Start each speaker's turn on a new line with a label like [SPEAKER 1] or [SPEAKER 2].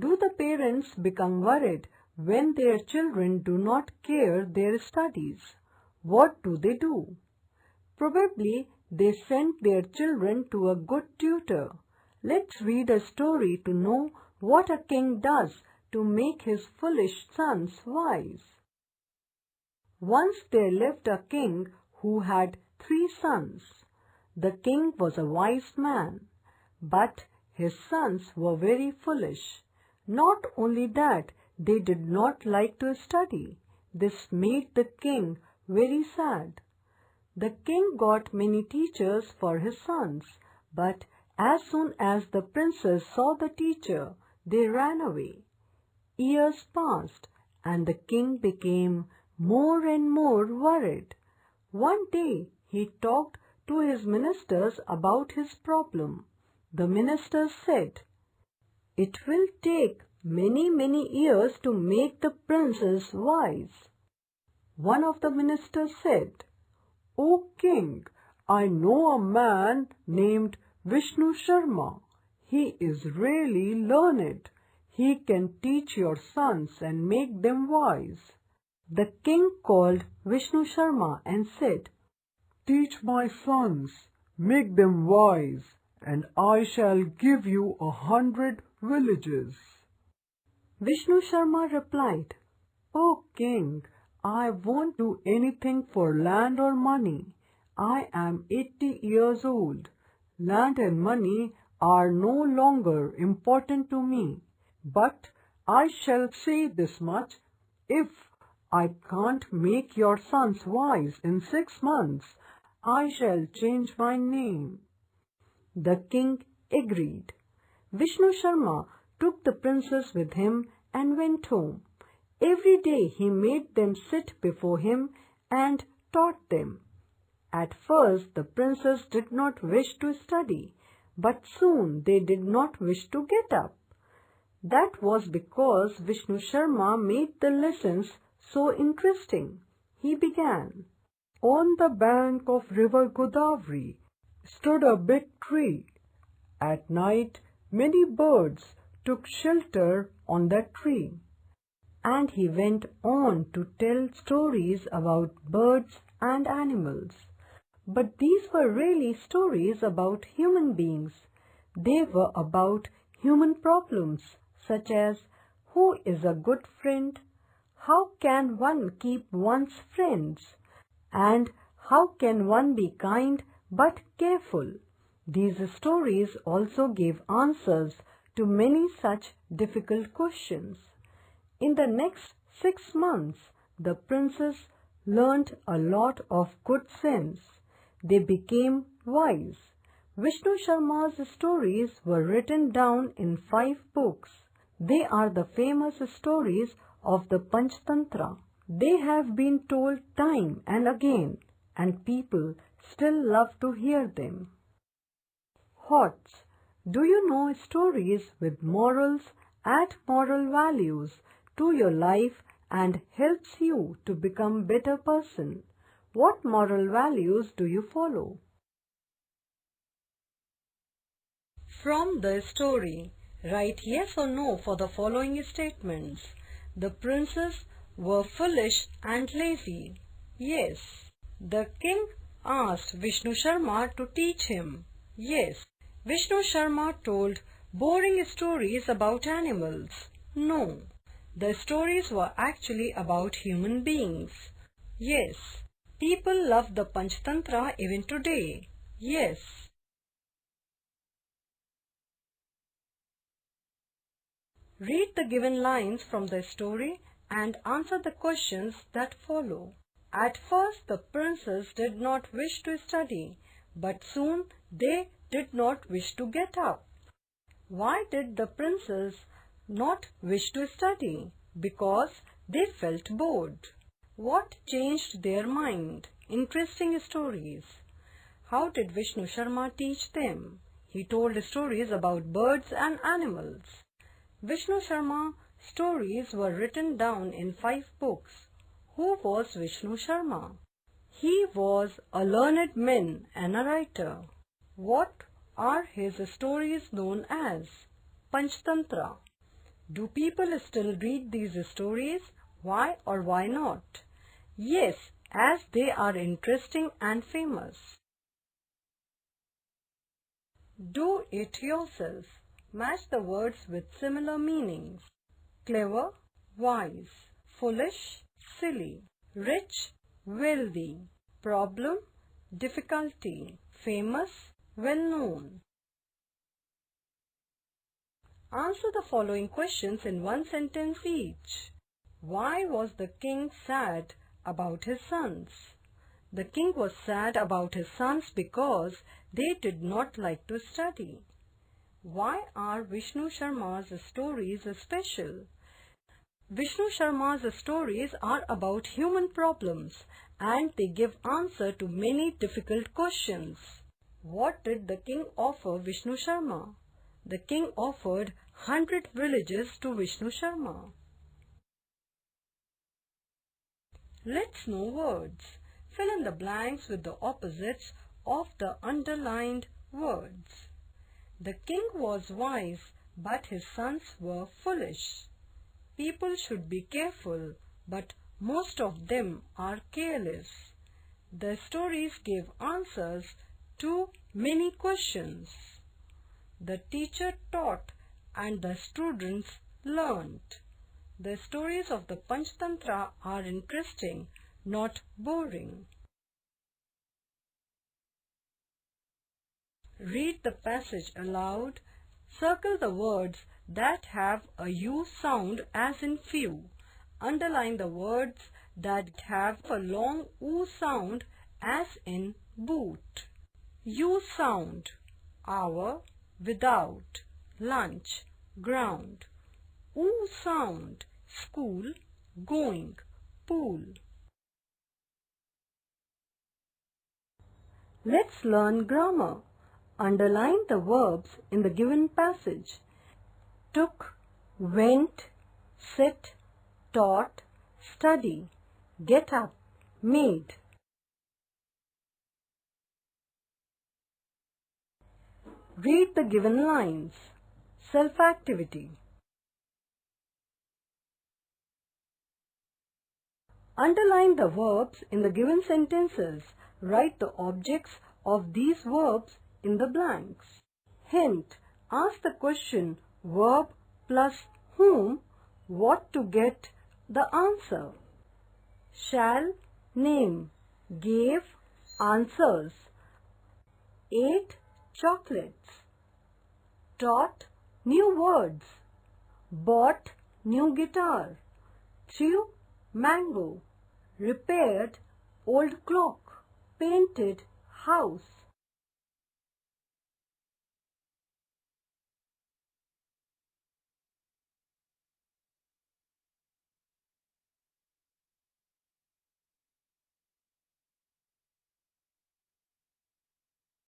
[SPEAKER 1] Do the parents become worried when their children do not care their studies? What do they do? Probably they send their children to a good tutor. Let's read a story to know what a king does to make his foolish sons wise. Once there lived a king who had 3 sons. The king was a wise man, but his sons were very foolish. Not only that, they did not like to study. This made the king very sad. The king got many teachers for his sons, but as soon as the princes saw the teacher, they ran away. Years passed, and the king became more and more worried. One day he talked to his ministers about his problem. The ministers said, "It will take many years to make the princes wise." One of the ministers said, "O king, I know a man named Vishnu Sharma. He is really learned. He can teach your sons and make them wise." The king called Vishnu Sharma and said, "Teach my sons, make them wise, and I shall give you 100 villages." Vishnu Sharma replied, "O king, I won't do anything for land or money. I am 80 years old. Land and money are no longer important to me. But I shall say this much, if I can't make your sons wise in 6 months, I shall change my name." The king agreed. Vishnu Sharma took the princes with him and went home. Every day he made them sit before him and taught them. At first the princes did not wish to study, but soon they did not wish to get up. That was because Vishnu Sharma made the lessons so interesting. He began, "On the bank of river Godavari stood a big tree. At night many birds took shelter on that tree." And he went on to tell stories about birds and animals. But these were really stories about human beings. They were about human problems, such as who is a good friend, how can one keep one's friends, and how can one be kind but careful. These stories also gave answers to many such difficult questions. In the next 6 months, the princes learned a lot of good sense. They became wise. Vishnu Sharma's stories were written down in 5 books. They are the famous stories of the Panchtantra. They have been told time and again, and people still love to hear them. HOTS. Do you know stories with morals add moral values to your life and helps you to become better person? What moral values do you follow? From the story, write yes or no for the following statements. The princes were foolish and lazy. Yes. The king asked Vishnu Sharma to teach him. Yes. Vishnu Sharma told boring stories about animals. No. The stories were actually about human beings. Yes. People love the Panchtantra even today. Yes. Read the given lines from the story and answer the questions that follow. At first the princes did not wish to study, but soon they did not wish to get up. Why did the princes not wish to study? Because they felt bored. What changed their mind? Interesting stories. How did Vishnu Sharma teach them? He told stories about birds and animals. Vishnu Sharma stories were written down in 5 books. Who was Vishnu Sharma? He was a learned man and a writer. What are his stories known as? Panchtantra. Do people still read these stories? Why or why not? Yes, as they are interesting and famous. Do it yourself. Match the words with similar meanings. Clever, wise. Foolish, silly. Rich, wealthy. Problem, difficulty. Famous, well-known. Answer the following questions in one sentence each. Why was the king sad about his sons? The king was sad about his sons because they did not like to study. Why are Vishnu Sharma's stories special? Vishnu Sharma's stories are about human problems and they give answer to many difficult questions. What did the king offer Vishnu Sharma? The king offered 100 villages to Vishnu Sharma. Let's know words. Fill in the blanks with the opposites of the underlined words. The king was wise, but his sons were foolish. People should be careful, but most of them are careless. The stories give answers to many questions. The teacher taught and the students learned. The stories of the Panchtantra are interesting, not boring. Read the passage aloud. Circle the words that have a U sound as in few. Underline the words that have a long U sound as in boot. U sound, hour, without, lunch, ground. U sound, school, going, pool. Let's learn grammar. Underline the verbs in the given passage. Took, went, sit, taught, study, get up, made. Read the given lines. Self-activity. Underline the verbs in the given sentences. Write the objects of these verbs in the blanks. Hint. Ask the question verb plus whom, what to get the answer. Shall, name, gave, answers. Ate, chocolates. Taught, new words. Bought, new guitar. Chew, mango. Repaired, old clock. Painted, house.